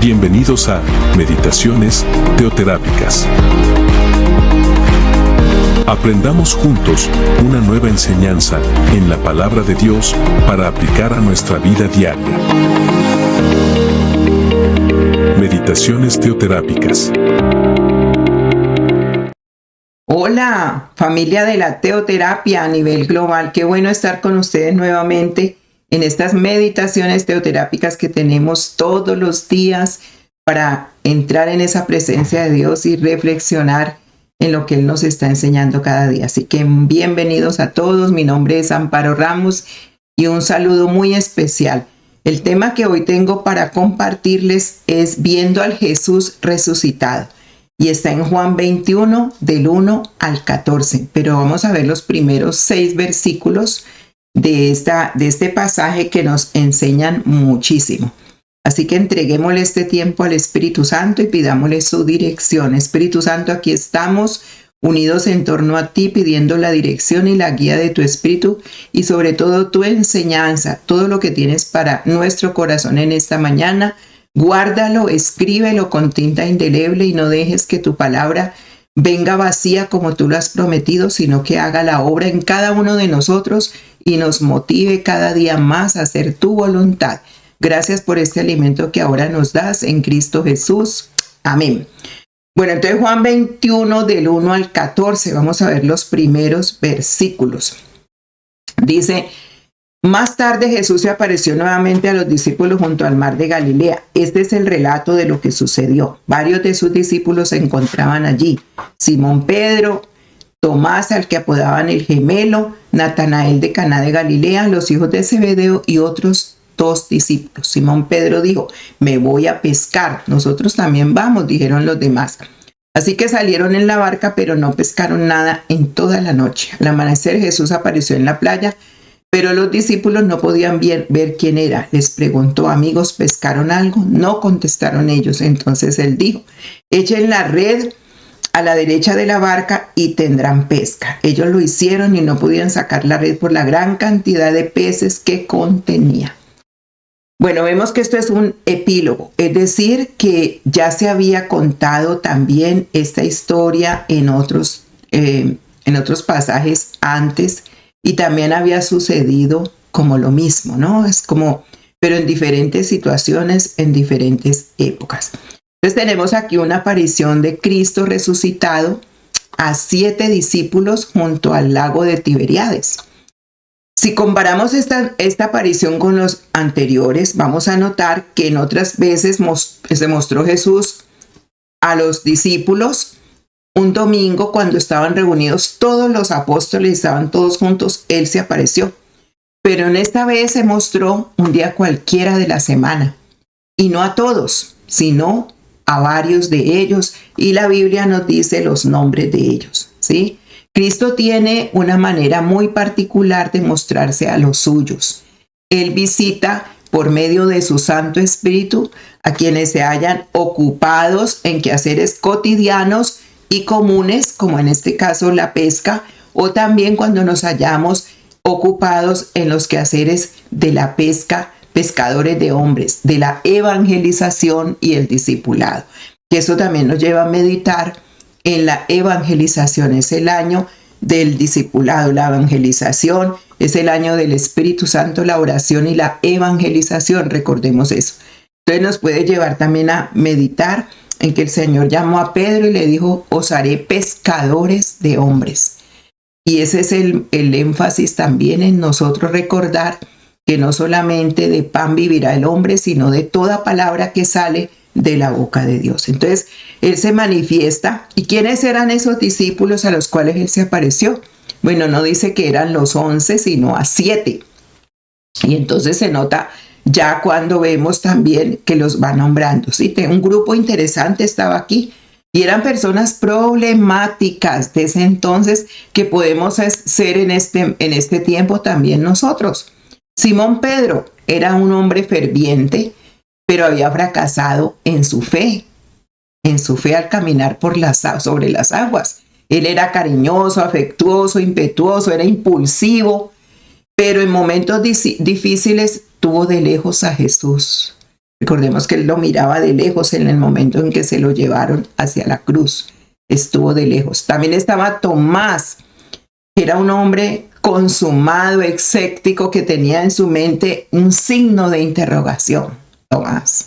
Bienvenidos a Meditaciones Teoterápicas. Aprendamos juntos una nueva enseñanza en la palabra de Dios para aplicar a nuestra vida diaria. Meditaciones Teoterápicas. Hola, familia de la teoterapia a nivel global. Qué bueno estar con ustedes nuevamente en estas meditaciones teoterápicas que tenemos todos los días para entrar en esa presencia de Dios y reflexionar en lo que Él nos está enseñando cada día. Así que bienvenidos a todos. Mi nombre es Amparo Ramos y un saludo muy especial. El tema que hoy tengo para compartirles es viendo al Jesús resucitado. Y está en Juan 21, del 1 al 14. Pero vamos a ver los primeros 6 versículos de este pasaje que nos enseñan muchísimo. Así que entreguémosle este tiempo al Espíritu Santo y pidámosle su dirección. Espíritu Santo, aquí estamos unidos en torno a ti, pidiendo la dirección y la guía de tu Espíritu y sobre todo tu enseñanza, todo lo que tienes para nuestro corazón en esta mañana. Guárdalo, escríbelo con tinta indeleble y no dejes que tu palabra venga vacía como tú lo has prometido, sino que haga la obra en cada uno de nosotros y nos motive cada día más a hacer tu voluntad. Gracias por este alimento que ahora nos das en Cristo Jesús. Amén. Bueno, entonces Juan 21 del 1 al 14, vamos a ver los primeros versículos. Dice: más tarde Jesús se apareció nuevamente a los discípulos junto al mar de Galilea. Este es el relato de lo que sucedió. Varios de sus discípulos se encontraban allí. Simón Pedro, Tomás, al que apodaban el gemelo, Natanael de Caná de Galilea, los hijos de Zebedeo y otros 2 discípulos. Simón Pedro dijo: me voy a pescar. Nosotros también vamos, dijeron los demás. Así que salieron en la barca, pero no pescaron nada en toda la noche. Al amanecer Jesús apareció en la playa, pero los discípulos no podían ver quién era. Les preguntó: amigos, ¿pescaron algo? No contestaron ellos. Entonces él dijo: echen la red a la derecha de la barca y tendrán pesca. Ellos lo hicieron y no podían sacar la red por la gran cantidad de peces que contenía. Bueno, vemos que esto es un epílogo, es decir, que ya se había contado también esta historia en otros pasajes antes y también había sucedido como lo mismo, ¿no? Es como, pero en diferentes situaciones, en diferentes épocas. Entonces tenemos aquí una aparición de Cristo resucitado a 7 discípulos junto al lago de Tiberíades. Si comparamos esta aparición con los anteriores, vamos a notar que en otras veces se mostró Jesús a los discípulos un domingo cuando estaban reunidos todos los apóstoles, estaban todos juntos, Él se apareció. Pero en esta vez se mostró un día cualquiera de la semana, y no a todos, sino a varios de ellos, y la Biblia nos dice los nombres de ellos, ¿sí? Cristo tiene una manera muy particular de mostrarse a los suyos. Él visita por medio de su Santo Espíritu a quienes se hallan ocupados en quehaceres cotidianos y comunes, como en este caso la pesca, o también cuando nos hallamos ocupados en los quehaceres de la pesca, pescadores de hombres, de la evangelización y el discipulado. Y eso también nos lleva a meditar en la evangelización. Es el año del discipulado, la evangelización es el año del Espíritu Santo, la oración y la evangelización, recordemos eso. Entonces nos puede llevar también a meditar en que el Señor llamó a Pedro y le dijo: os haré pescadores de hombres. Y ese es el énfasis también en nosotros, recordar que no solamente de pan vivirá el hombre, sino de toda palabra que sale de la boca de Dios. Entonces, Él se manifiesta. ¿Y quiénes eran esos discípulos a los cuales Él se apareció? Bueno, no dice que eran los 11, sino a 7. Y entonces se nota ya cuando vemos también que los va nombrando. Sí, un grupo interesante estaba aquí. Y eran personas problemáticas de ese entonces que podemos ser en este tiempo también nosotros. Simón Pedro era un hombre ferviente, pero había fracasado en su fe al caminar sobre las aguas. Él era cariñoso, afectuoso, impetuoso, era impulsivo, pero en momentos difíciles tuvo de lejos a Jesús. Recordemos que él lo miraba de lejos en el momento en que se lo llevaron hacia la cruz. Estuvo de lejos. También estaba Tomás, que era un hombre consumado, escéptico, que tenía en su mente un signo de interrogación. Tomás.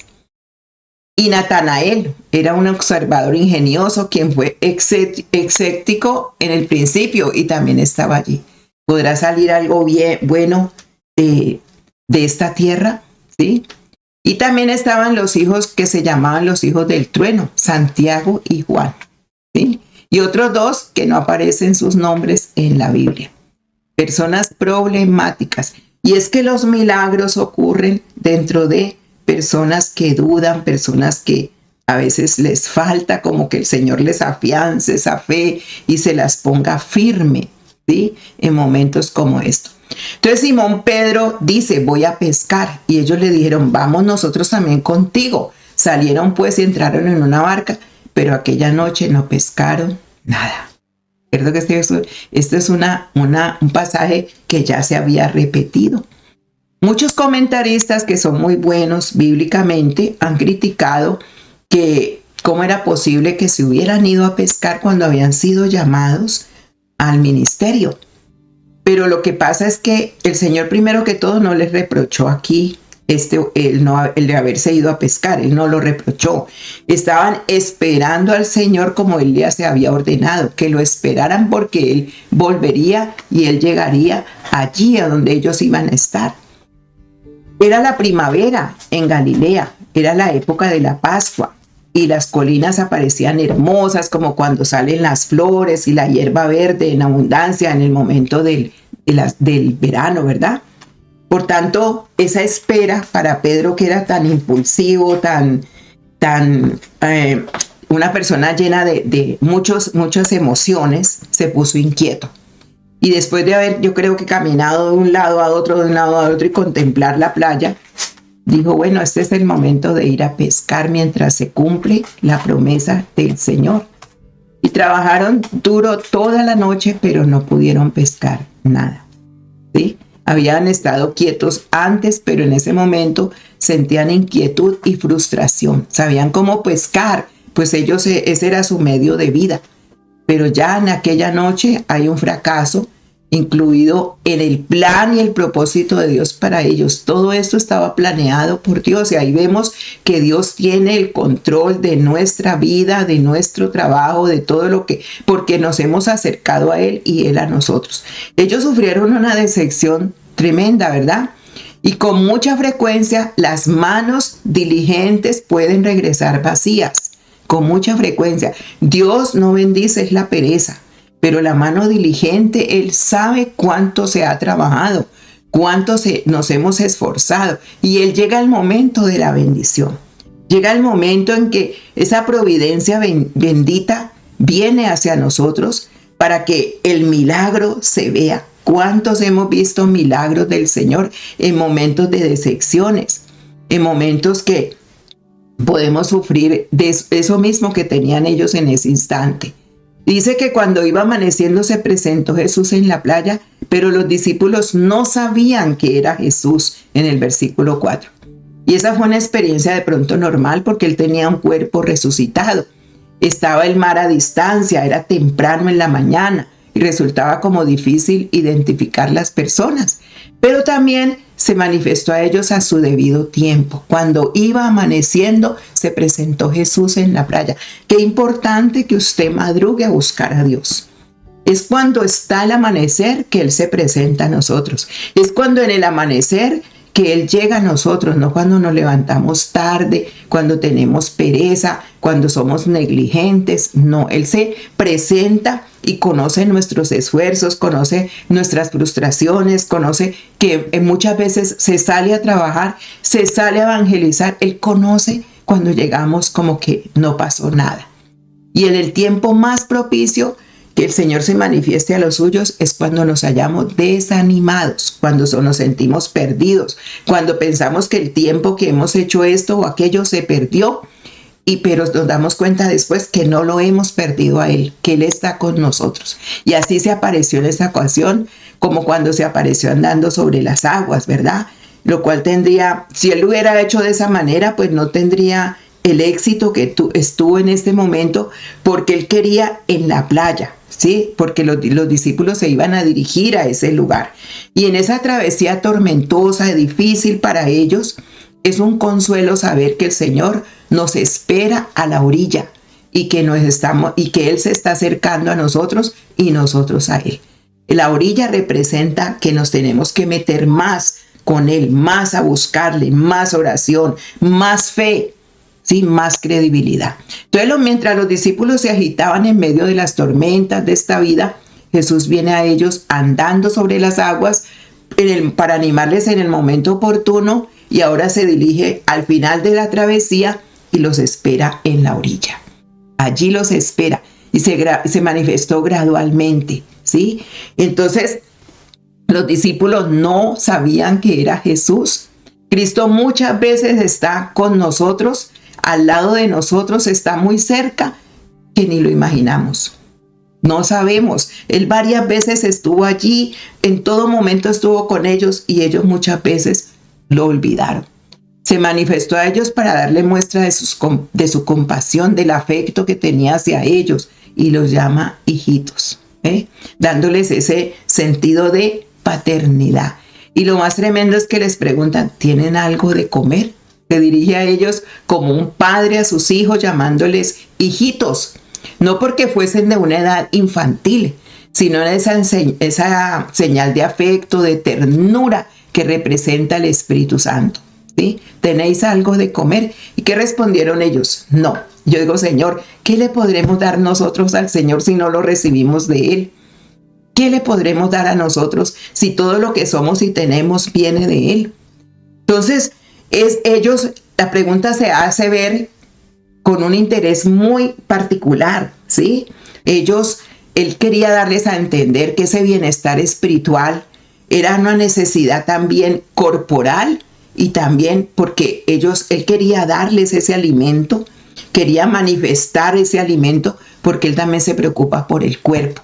Y Natanael era un observador ingenioso, quien fue escéptico en el principio y también estaba allí. ¿Podrá salir algo bueno de esta tierra? ¿Sí? Y también estaban los hijos que se llamaban los hijos del trueno, Santiago y Juan. ¿Sí? Y otros dos que no aparecen sus nombres en la Biblia. Personas problemáticas. Y es que los milagros ocurren dentro de personas que dudan, personas que a veces les falta como que el Señor les afiance esa fe y se las ponga firme, ¿sí? En momentos como estos. Entonces Simón Pedro dice, voy a pescar. Y ellos le dijeron, vamos nosotros también contigo. Salieron pues y entraron en una barca, pero aquella noche no pescaron nada. Cierto que este es un pasaje que ya se había repetido. Muchos comentaristas que son muy buenos bíblicamente han criticado que cómo era posible que se hubieran ido a pescar cuando habían sido llamados al ministerio. Pero lo que pasa es que el Señor primero que todo no les reprochó aquí el de haberse ido a pescar, él no lo reprochó. Estaban esperando al Señor como él ya se había ordenado, que lo esperaran porque él volvería y él llegaría allí a donde ellos iban a estar. Era la primavera en Galilea, era la época de la Pascua y las colinas aparecían hermosas como cuando salen las flores y la hierba verde en abundancia en el momento del verano, ¿verdad? Por tanto, esa espera para Pedro, que era tan impulsivo, una persona llena de muchas emociones, se puso inquieto. Y después de haber, yo creo que caminado de un lado a otro y contemplar la playa, dijo, bueno, este es el momento de ir a pescar mientras se cumple la promesa del Señor. Y trabajaron duro toda la noche, pero no pudieron pescar nada, ¿sí? Habían estado quietos antes, pero en ese momento sentían inquietud y frustración. Sabían cómo pescar, pues ese era su medio de vida. Pero ya en aquella noche hay un fracaso incluido en el plan y el propósito de Dios para ellos. Todo esto estaba planeado por Dios y ahí vemos que Dios tiene el control de nuestra vida, de nuestro trabajo, de todo lo que, porque nos hemos acercado a Él y Él a nosotros. Ellos sufrieron una decepción tremenda, ¿verdad? Y con mucha frecuencia las manos diligentes pueden regresar vacías. Con mucha frecuencia. Dios no bendice es la pereza, pero la mano diligente, Él sabe cuánto se ha trabajado, cuánto nos hemos esforzado, y Él llega el momento de la bendición. Llega el momento en que esa providencia bendita viene hacia nosotros para que el milagro se vea. ¿Cuántos hemos visto milagros del Señor en momentos de decepciones, en momentos que podemos sufrir de eso mismo que tenían ellos en ese instante? Dice que cuando iba amaneciendo se presentó Jesús en la playa, pero los discípulos no sabían que era Jesús en el versículo 4. Y esa fue una experiencia de pronto normal porque él tenía un cuerpo resucitado. Estaba el mar a distancia, era temprano en la mañana y resultaba como difícil identificar las personas. Pero también se manifestó a ellos a su debido tiempo. Cuando iba amaneciendo, se presentó Jesús en la playa. Qué importante que usted madrugue a buscar a Dios. Es cuando está el amanecer que Él se presenta a nosotros. Es cuando en el amanecer que Él llega a nosotros, no cuando nos levantamos tarde, cuando tenemos pereza, cuando somos negligentes. No, Él se presenta y conoce nuestros esfuerzos, conoce nuestras frustraciones, conoce que muchas veces se sale a trabajar, se sale a evangelizar. Él conoce cuando llegamos como que no pasó nada. Y en el tiempo más propicio que el Señor se manifieste a los suyos es cuando nos hallamos desanimados, cuando nos sentimos perdidos, cuando pensamos que el tiempo que hemos hecho esto o aquello se perdió, pero nos damos cuenta después que no lo hemos perdido a Él, que Él está con nosotros. Y así se apareció en esta ocasión, como cuando se apareció andando sobre las aguas, ¿verdad? lo cual tendría, si él lo hubiera hecho de esa manera, pues no tendría el éxito que estuvo en este momento, porque él quería en la playa, ¿sí? Porque los discípulos se iban a dirigir a ese lugar. Y en esa travesía tormentosa y difícil para ellos, es un consuelo saber que el Señor nos espera a la orilla y que Él se está acercando a nosotros y nosotros a Él. La orilla representa que nos tenemos que meter más con Él, más a buscarle, más oración, más fe, ¿sí? Más credibilidad. Entonces, mientras los discípulos se agitaban en medio de las tormentas de esta vida, Jesús viene a ellos andando sobre las aguas para animarles en el momento oportuno, y ahora se dirige al final de la travesía y los espera en la orilla. Allí los espera y se manifestó gradualmente, ¿sí? Entonces, los discípulos no sabían que era Jesús. Cristo muchas veces está con nosotros, al lado de nosotros, está muy cerca, que ni lo imaginamos. No sabemos. Él varias veces estuvo allí, en todo momento estuvo con ellos, y ellos muchas veces lo olvidaron. Se manifestó a ellos para darle muestra de su compasión, del afecto que tenía hacia ellos, y los llama hijitos, dándoles ese sentido de paternidad. Y lo más tremendo es que les preguntan, ¿tienen algo de comer? Se dirige a ellos como un padre a sus hijos, llamándoles hijitos, no porque fuesen de una edad infantil, sino esa señal de afecto, de ternura que representa el Espíritu Santo, ¿sí? ¿Tenéis algo de comer? ¿Y qué respondieron ellos? No. Yo digo, Señor, ¿qué le podremos dar nosotros al Señor si no lo recibimos de Él? ¿Qué le podremos dar a nosotros si todo lo que somos y tenemos viene de Él? Entonces, la pregunta se hace ver con un interés muy particular, ¿sí? Él quería darles a entender que ese bienestar espiritual era una necesidad también corporal, y también porque él quería darles ese alimento, quería manifestar ese alimento, porque Él también se preocupa por el cuerpo.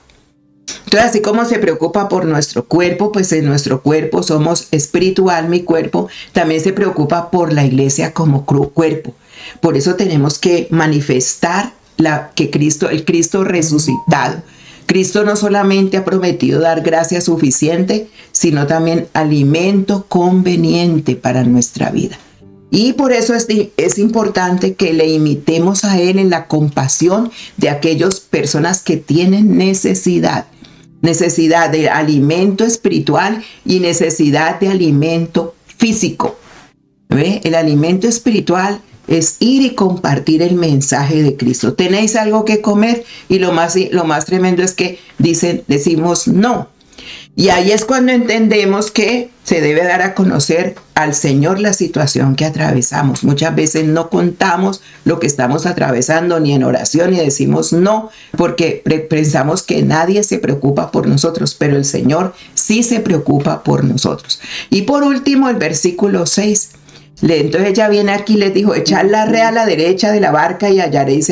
Entonces, así como se preocupa por nuestro cuerpo, pues en nuestro cuerpo somos espiritual, mi cuerpo, también se preocupa por la iglesia como cuerpo. Por eso tenemos que manifestar el Cristo resucitado. Cristo no solamente ha prometido dar gracia suficiente, sino también alimento conveniente para nuestra vida. Y por eso es importante que le imitemos a Él en la compasión de aquellas personas que tienen necesidad de alimento espiritual y necesidad de alimento físico. ¿Ve? El alimento espiritual es ir y compartir el mensaje de Cristo. ¿Tenéis algo que comer? Y lo más tremendo es que decimos no. Y ahí es cuando entendemos que se debe dar a conocer al Señor la situación que atravesamos. Muchas veces no contamos lo que estamos atravesando ni en oración, y decimos no, porque pensamos que nadie se preocupa por nosotros, pero el Señor sí se preocupa por nosotros. Y por último, el versículo 6. Entonces ella viene aquí y les dijo, echad la red a la derecha de la barca y hallaréis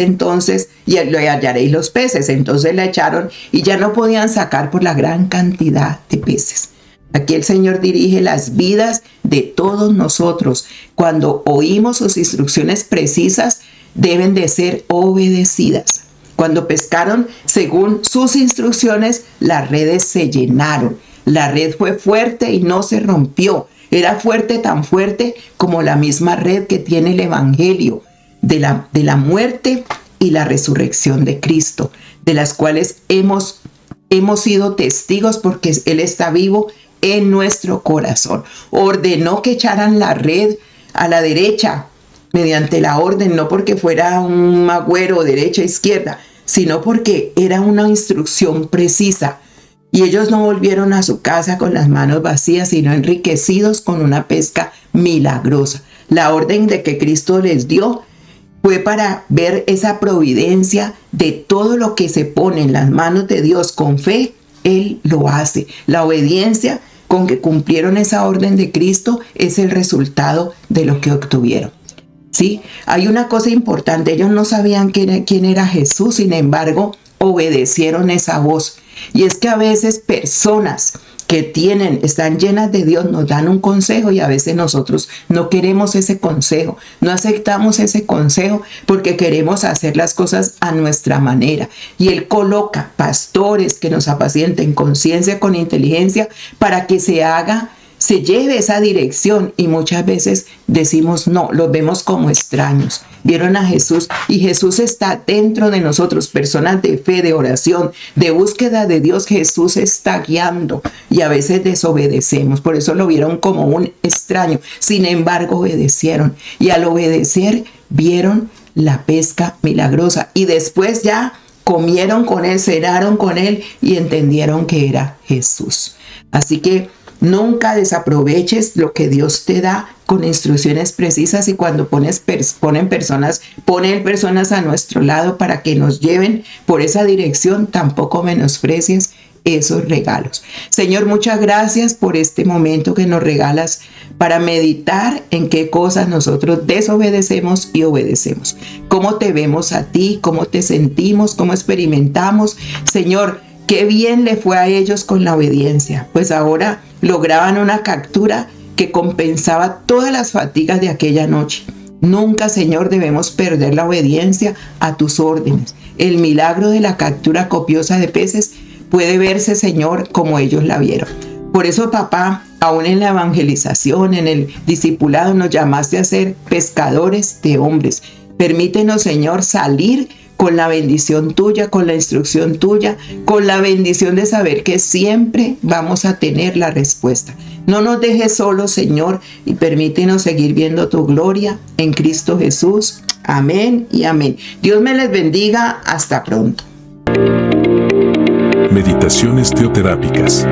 los peces. Entonces la echaron y ya no podían sacar por la gran cantidad de peces. Aquí el Señor dirige las vidas de todos nosotros. Cuando oímos sus instrucciones precisas, deben de ser obedecidas. Cuando pescaron según sus instrucciones, las redes se llenaron. La red fue fuerte y no se rompió. Era fuerte, tan fuerte como la misma red que tiene el Evangelio de la muerte y la resurrección de Cristo, de las cuales hemos sido testigos, porque Él está vivo en nuestro corazón. Ordenó que echaran la red a la derecha mediante la orden, no porque fuera un magüero derecha izquierda, sino porque era una instrucción precisa. Y ellos no volvieron a su casa con las manos vacías, sino enriquecidos con una pesca milagrosa. La orden de que Cristo les dio fue para ver esa providencia de todo lo que se pone en las manos de Dios con fe. Él lo hace. La obediencia con que cumplieron esa orden de Cristo es el resultado de lo que obtuvieron. ¿Sí? Hay una cosa importante. Ellos no sabían quién era Jesús, sin embargo, obedecieron esa voz. Y es que a veces personas que están llenas de Dios, nos dan un consejo y a veces nosotros no queremos ese consejo, no aceptamos ese consejo porque queremos hacer las cosas a nuestra manera. Y Él coloca pastores que nos apacienten con ciencia, con inteligencia, para que se lleve esa dirección, y muchas veces decimos no, los vemos como extraños. Vieron a Jesús y Jesús está dentro de nosotros, personas de fe, de oración, de búsqueda de Dios. Jesús está guiando y a veces desobedecemos, por eso lo vieron como un extraño. Sin embargo, obedecieron, y al obedecer vieron la pesca milagrosa, y después ya comieron con Él, cenaron con Él y entendieron que era Jesús. Así que nunca desaproveches lo que Dios te da con instrucciones precisas, y cuando ponen personas a nuestro lado para que nos lleven por esa dirección, tampoco menosprecies esos regalos. Señor, muchas gracias por este momento que nos regalas para meditar en qué cosas nosotros desobedecemos y obedecemos. Cómo te vemos a ti, cómo te sentimos, cómo experimentamos. Señor, qué bien le fue a ellos con la obediencia, pues ahora lograban una captura que compensaba todas las fatigas de aquella noche. Nunca, Señor, debemos perder la obediencia a tus órdenes. El milagro de la captura copiosa de peces puede verse, Señor, como ellos la vieron. Por eso, papá, aún en la evangelización, en el discipulado, nos llamaste a ser pescadores de hombres. Permítenos, Señor, salir con la bendición tuya, con la instrucción tuya, con la bendición de saber que siempre vamos a tener la respuesta. No nos dejes solos, Señor, y permítenos seguir viendo tu gloria en Cristo Jesús. Amén y amén. Dios me les bendiga. Hasta pronto. Meditaciones teoterápicas.